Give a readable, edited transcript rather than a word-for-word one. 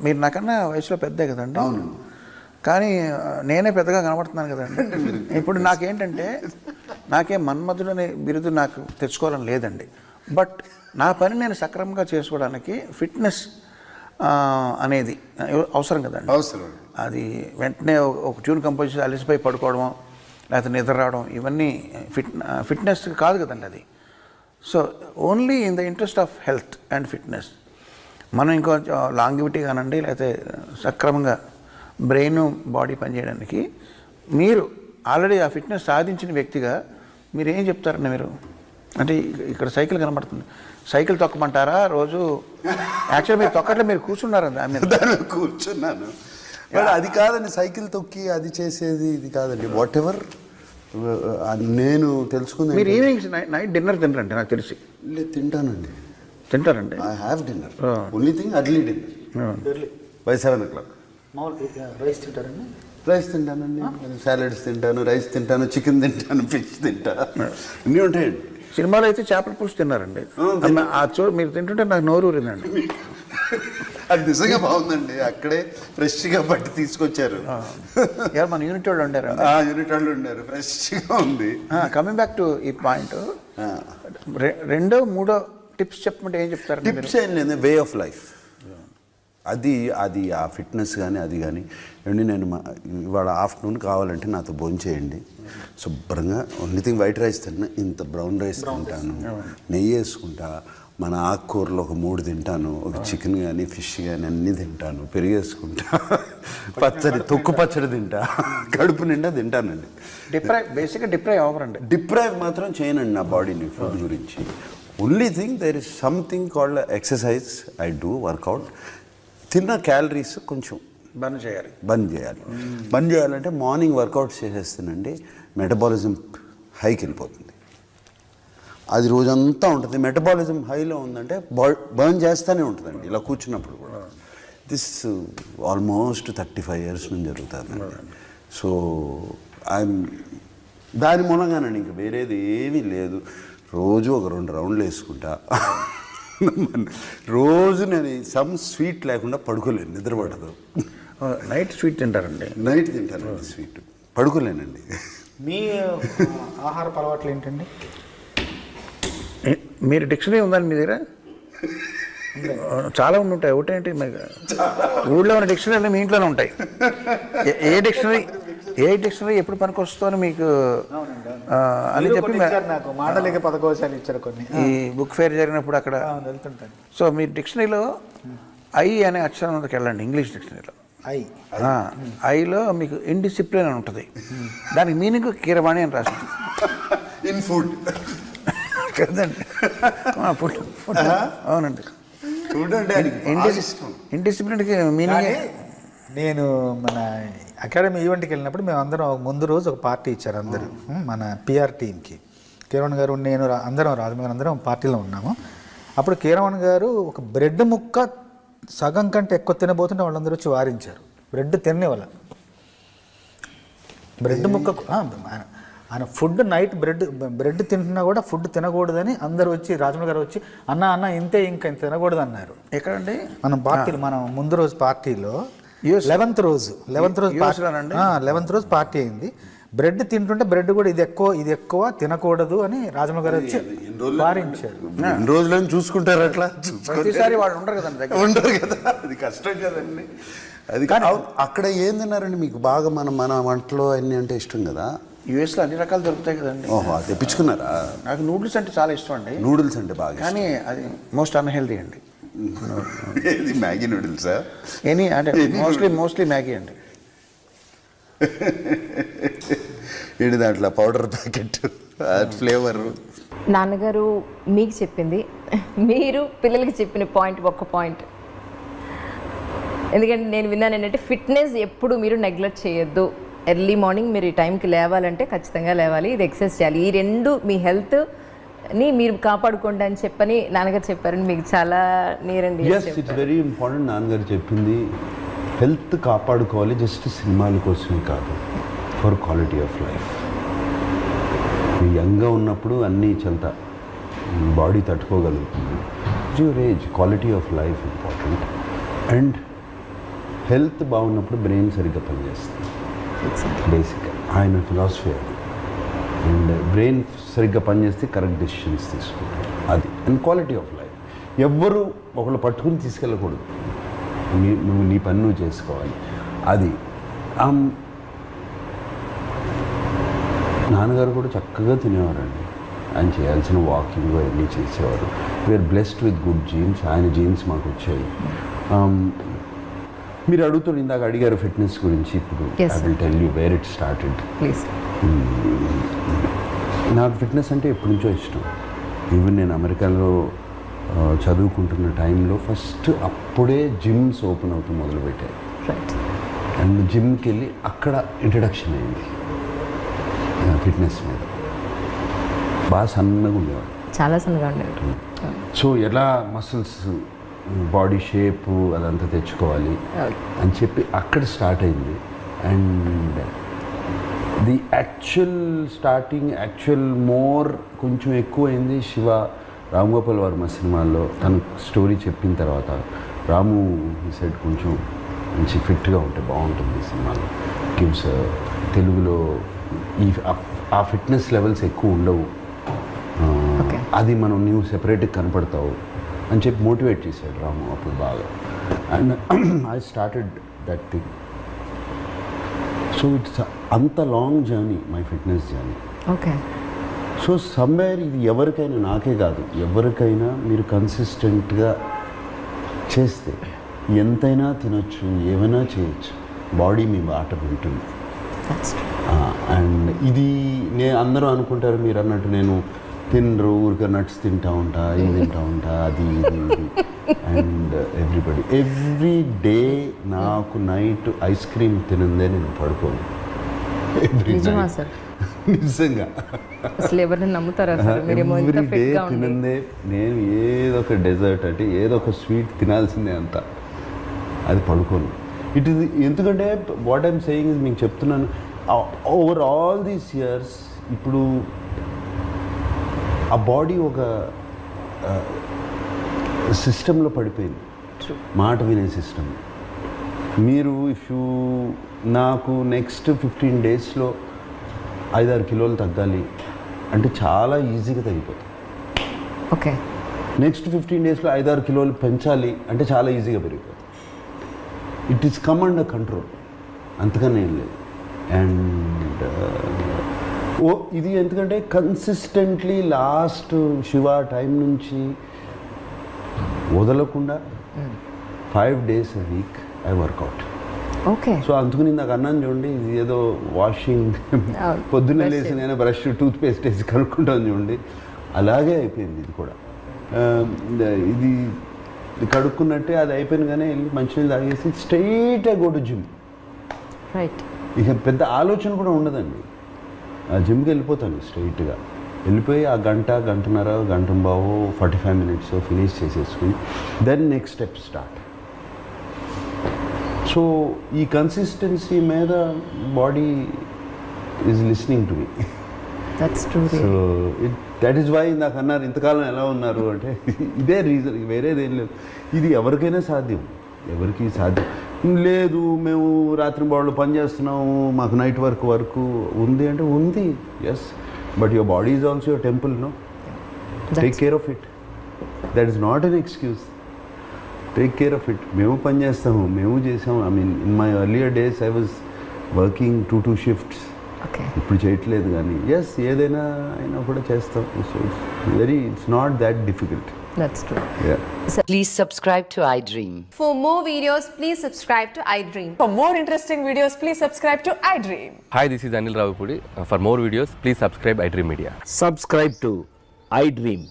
మీరు నాకన్నా వయసులో పెద్దే కదండి. అవును. కానీ నేనే పెద్దగా కనబడుతున్నాను కదండి. ఇప్పుడు నాకేంటంటే నాకేం మన్మధుడనే బిరుదు నాకు తెచ్చుకోవాలని లేదండి. బట్ నా పని నేను సక్రమంగా చేసుకోవడానికి ఫిట్నెస్ అనేది అవసరం కదండి. అవసరం. అది వెంటనే ఒక ట్యూన్ కంపోజ్ చేసి అలసిపోయి పడుకోవడం లేకపోతే నిద్ర రావడం ఇవన్నీ ఫిట్నెస్ కాదు కదండి అది. So only in the interest of health and fitness మనం ఇంకో లాంగివిటీ కానండి లేకపోతే సక్రమంగా బ్రెయిన్ బాడీ పనిచేయడానికి మీరు ఆల్రెడీ ఆ ఫిట్నెస్ సాధించిన వ్యక్తిగా మీరు ఏం చెప్తారండి? మీరు అంటే ఇక్కడ సైకిల్ కనబడుతుంది, సైకిల్ తొక్కమంటారా రోజు? యాక్చువల్గా మీరు తొక్కట్లో మీరు కూర్చున్నారండి దాని కూర్చున్నాను. అది కాదండి, సైకిల్ తొక్కి అది చేసేది ఇది కాదండి. వాట్ ఎవర్ నేను తెలుసుకుంది. మీరు ఈవినింగ్ నైట్ డిన్నర్ తినరండి నాకు తెలిసి? లేదు, తింటానండి. తింటారండి? I have dinner. Only thing early dinner by 7 o'clock. Rice తింటారండి? రైస్ తింటానండి, సాలడ్స్ తింటాను, రైస్ తింటాను, చికెన్ తింటాను, ఫిష్ తింటాను, అన్నీ ఉంటాయండి. సినిమాలో అయితే చేపల పులుసు తిన్నారండి. మీరు తింటుంటే నాకు నోరు ఊరిందండి. అది నిజంగా బాగుందండి. అక్కడే ఫ్రెష్గా పట్టి తీసుకొచ్చారు. ఎవరు మన యూనిట్ వాళ్ళు ఉండారు? యూనిట్ వాళ్ళు ఉండారు, ఫ్రెష్గా ఉంది. కమింగ్ బ్యాక్ టు ఈ పాయింట్, రెండో మూడో టిప్స్ చెప్పమంటే ఏం చెప్తారు? టిప్స్ ఏం లేదు, వే ఆఫ్ లైఫ్. అది అది ఆ ఫిట్నెస్ కానీ అది కానీ అండి. నేను ఇవాళ ఆఫ్టర్నూన్ కావాలంటే నాతో భోంచేయండి, శుభ్రంగా ఓన్లీ థింగ్ వైట్ రైస్ తిన్నా, ఇంత బ్రౌన్ రైస్ తింటాను, నెయ్యి వేసుకుంటా, మన ఆకుకూరలు ఒక 3 తింటాను, ఒక చికెన్ కానీ ఫిష్ కానీ అన్నీ తింటాను, పెరిగేసుకుంటా, పచ్చడి తొక్కు పచ్చడి తింటా, కడుపు నిండా తింటానండి. బేసిక్గా డిప్రైవ్ అవ్వరండి? డిప్రైవ్ మాత్రం చేయనండి నా బాడీని ఫుడ్ గురించి. Only thing there is something called exercise. I do workout. తిన్న క్యాలరీస్ కొంచెం బంద్ చేయాలి. బంద్ చేయాలంటే మార్నింగ్ వర్కౌట్ చేసేస్తానండి, మెటబాలిజం హైకి వెళ్ళిపోతుంది. అది రోజంతా ఉంటుంది. మెటబాలిజం హైలో ఉందంటే బర్న్ చేస్తూనే ఉంటుందండి ఇలా కూర్చున్నప్పుడు కూడా. దిస్ ఆల్మోస్ట్ 35 years నుంచి జరుగుతుంది. సో దాని మూలంగానండి, ఇంకా వేరేది ఏమీ లేదు. రోజు ఒక 2 రౌండ్లు వేసుకుంటా. రోజు నేను సమ్ స్వీట్ లేకుండా పడుకోలేను, నిద్రపడదు. నైట్ స్వీట్ తింటారండి? నైట్ తింటానండి స్వీట్, పడుకోలేనండి. మీ ఆహార అలవాట్లు ఏంటండి? మీరు డిక్షనరీ ఉందండి మీ దగ్గర? చాలా ఉంటాయి. ఒకటేంటి, ఊళ్ళో ఉన్న డిక్షనరీలు మీ ఇంట్లోనే ఉంటాయి. ఏ డిక్షనరీ ఎప్పుడు పనికి వస్తుందని మీకు అని చెప్పి నాకు మాండలిక పదకోశాలు ఇచ్చారు కొన్ని. ఈ బుక్ ఫేర్ జరిగినప్పుడు అక్కడ వెళ్తుంటాను. సో మీ డిక్షనరీలో ఐ అనే అక్షరంకి వెళ్ళండి. ఇంగ్లీష్ డిక్షనరీలో ఐలో మీకు ఇండిసిప్లిన్ అని ఉంటుంది. దానికి మీనింగ్ కీరవాణి అని రాస్తుంది. ఇన్ ఫుడ్ కదండి? ఫుడ్. అవునండి. ఇండిసిప్లిన్కి మీనింగ్. నేను మన అకాడమీ ఈవెంట్కి వెళ్ళినప్పుడు మేము అందరం ముందు రోజు ఒక పార్టీ ఇచ్చారు అందరూ, మన పిఆర్ టీమ్కి. కీరవణ్ గారు, నేను, అందరం రాజమౌళి అందరం పార్టీలో ఉన్నాము. అప్పుడు కీరవణ్ గారు ఒక బ్రెడ్ ముక్క సగం కంటే ఎక్కువ తినబోతుంటే వాళ్ళందరూ వచ్చి వారించారు. బ్రెడ్ తినేవాళ్ళ బ్రెడ్ ముక్క ఆయన ఫుడ్ నైట్ బ్రెడ్ తింటున్నా కూడా ఫుడ్ తినకూడదని అందరూ వచ్చి, రాజమౌళి గారు వచ్చి అన్న ఇంతే, ఇంకా ఇంత తినకూడదు అన్నారు. ఎక్కడండి? మనం పార్టీలో, మనం ముందు రోజు పార్టీలో 11th రోజు పార్టీ అయింది. బ్రెడ్ తింటుంటే బ్రెడ్ కూడా ఇది ఎక్కువ తినకూడదు అని రాజమౌళి గారు వచ్చి వారించారు. రోజులను చూసుకుంటారు అట్లా. ప్రతిసారి వాళ్ళు ఉండరు కదా, అది కష్టం కదండి. అది కానీ అక్కడ ఏం తిన్నారండి మీకు బాగా? మన వంటలో అన్నీ అంటే ఇష్టం కదా. యూఎస్లో అన్ని రకాలు దొరుకుతాయి కదండి. ఓహో, అది తెప్పించుకున్నారా? నాకు నూడిల్స్ అంటే చాలా ఇష్టం అండి. నూడిల్స్ అంటే బాగా, కానీ అది మోస్ట్ అన్హెల్దీ అండి. ఇది మ్యాగీ నూడిల్సా? అంటే మోస్ట్లీ మ్యాగీ అండి. ఏంటి దాంట్లో పౌడర్ ప్యాకెట్, ఫ్లేవర్. నాన్నగారు మీకు చెప్పింది, మీరు పిల్లలకి చెప్పిన ఒక్క పాయింట్. ఎందుకంటే నేను విన్నాను ఏంటంటే, ఫిట్నెస్ ఎప్పుడు మీరు నెగ్లెక్ట్ చేయొద్దు. ఎర్లీ మార్నింగ్ మీరు ఈ టైంకి లేవాలంటే ఖచ్చితంగా లేవాలి, ఇది ఎక్సర్సైజ్ చేయాలి. ఈ రెండు మీ హెల్త్ని మీరు కాపాడుకోండి అని చెప్పని నాన్నగారు చెప్పారని మీకు చాలా నీరండి. It's very important. నాన్నగారు చెప్పింది హెల్త్ కాపాడుకోవాలి, జస్ట్ సినిమాల కోసమే కాదు, ఫర్ క్వాలిటీ ఆఫ్ లైఫ్. మీరు యంగ్గా ఉన్నప్పుడు అన్నీ చల్తా బాడీ తట్టుకోగలుగుతుంది. Your age, quality of life important. And health బాగున్నప్పుడు బ్రెయిన్ సరిగ్గా పనిచేస్తుంది. బేసిక్గా ఆయన ఫిలాసఫీ అది. అండ్ బ్రెయిన్ సరిగ్గా పనిచేస్తే కరెక్ట్ డెసిషన్స్ తీసుకుంటారు. అది అండ్ క్వాలిటీ ఆఫ్ లైఫ్. ఎవ్వరూ ఒకళ్ళు పట్టుకుని తీసుకెళ్ళకూడదు. నువ్వు నీ పని నువ్వు చేసుకోవాలి. అది నాన్నగారు కూడా చక్కగా తినేవారండి. ఆయన చేయాల్సిన వాకింగ్ అవన్నీ చేసేవారు. We are blessed with good genes. ఆయన జీన్స్ మాకు వచ్చాయి. మీరు అడుగుతున్నారు, ఇందాక అడిగారు ఫిట్నెస్ గురించి. ఇప్పుడు I will tell you where it started. నాకు ఫిట్నెస్ అంటే ఎప్పటి నుంచో ఇష్టం. ఈవెన్ నేను అమెరికాలో చదువుకుంటున్న టైంలో ఫస్ట్ అప్పుడే జిమ్స్ ఓపెన్ అవుతూ మొదలుపెట్టాయి. అండ్ జిమ్కి వెళ్ళి అక్కడ ఇంట్రడక్షన్ అయింది ఫిట్నెస్ మీద. బాగా సన్నగా ఉండేవాడు, చాలా సన్నగా ఉండేవాడు. సో ఎలా మసిల్స్ బాడీ షేపు అదంతా తెచ్చుకోవాలి అని చెప్పి అక్కడ స్టార్ట్ అయింది. అండ్ ది యాక్చువల్ మోర్ కొంచెం ఎక్కువైంది శివ రామ్ గోపాల్ వర్మ సినిమాల్లో. తను స్టోరీ చెప్పిన తర్వాత రాము ఈ సైడ్ కొంచెం మంచి ఫిట్గా ఉంటే బాగుంటుంది సినిమాలో. గివ్స్ తెలుగులో ఆ ఫిట్నెస్ లెవెల్స్ ఎక్కువ ఉండవు, అది మనం నీవు సెపరేట్గా కనపడతావు అని చెప్పి మోటివేట్ చేశాడు రాము అప్పుడు బాగా. And I started that thing. So it's అంత long journey, my fitness journey. Okay. So somewhere ఇది ఎవరికైనా, నాకే కాదు ఎవరికైనా, మీరు కన్సిస్టెంట్గా చేస్తే ఎంతైనా తినొచ్చు, ఏమైనా చేయొచ్చు. బాడీ మీ బాట వింటుంది. అండ్ ఇది అందరూ అనుకుంటారు మీరు అన్నట్టు నేను తినరు, ఊరికే నట్స్ తింటా ఉంటా, ఇది తింటా ఉంటా, అది ఇది ఇది. అండ్ ఎవ్రీ డే నాకు నైట్ ఐస్ క్రీమ్ తినందే నేను పడుకోను. నిజంగా అసలు ఎవరిని నమ్ముతారా? ఎవ్రీ డే తినందే. నేను ఏదో ఒక డెజర్ట్ అంటే ఏదో ఒక స్వీట్ తినాల్సిందే అంత, అది పడుకోను. ఇట్ ఈస్ ఎందుకంటే వాట్ ఐమ్ సేయింగ్ ఇస్, మీకు చెప్తున్నాను, ఓవర్ ఆల్ దీస్ ఇయర్స్ ఇప్పుడు ఆ బాడీ ఒక సిస్టంలో పడిపోయింది, మాట వినే సిస్టమ్. మీరు నాకు నెక్స్ట్ 15 daysలో 5-6 కిలోలు తగ్గాలి అంటే చాలా ఈజీగా తగ్గిపోతుంది. ఓకే. నెక్స్ట్ 15 daysలో 5-6 కిలోలు పెంచాలి అంటే చాలా ఈజీగా పెరిగిపోతుంది. It is come under control, అంతకనే ఏం లేదు. అండ్ ఇది ఎందుకంటే కన్సిస్టెంట్లీ లాస్ట్ శివ టైం నుంచి వదలకుండా 5 days a week I work out. Okay. So అందుకని నాకు అన్నాను చూడండి, ఇది ఏదో వాషింగ్ పొద్దున్నే లేచి నేను బ్రష్ టూత్పేస్ట్ వేసి కనుక్కుంటాను చూడండి, అలాగే అయిపోయింది ఇది కూడా. ఇది కడుక్కున్నట్టే అది అయిపోయింది. కానీ వెళ్ళి మంచినీళ్ళు తాగేసి స్ట్రైట్గా గో టు జిమ్. రైట్. ఇక పెద్ద ఆలోచన కూడా ఉండదండి, ఆ జిమ్కి వెళ్ళిపోతాను స్ట్రైట్గా. వెళ్ళిపోయి ఆ గంటన్నర, గంటంబావు 45 minutes ఫినిష్ చేసేసుకుని then next step start. So ఈ కన్సిస్టెన్సీ మీద body is listening to me. So that is why నాకు అన్నారు ఇంతకాలం ఎలా ఉన్నారు అంటే ఇదే రీజన్, వేరేదేం లేదు. ఇది ఎవరికైనా సాధ్యం, ఎవరికి సాధ్యం లేదు. మేము రాత్రి బాడీలో పని చేస్తున్నాము, మాకు నైట్ వరకు ఉంది అంటే ఉంది. Yes, but your body is also your temple. No, take care of it. That is not an excuse. Take care of it. మేము పని చేస్తాము, మేము చేసాము. I mean in my earlier days I was working 2 shifts. ఇప్పుడు చేయట్లేదు, కానీ yes ఏదైనా అయినా కూడా చేస్తాం. So it's not that difficult. That's true. Yeah. Please subscribe to iDream. For more videos, please subscribe to iDream. For more interesting videos, please subscribe to iDream. Hi, this is Anil Ravipudi. For more videos, please subscribe iDream Media. Subscribe to iDream.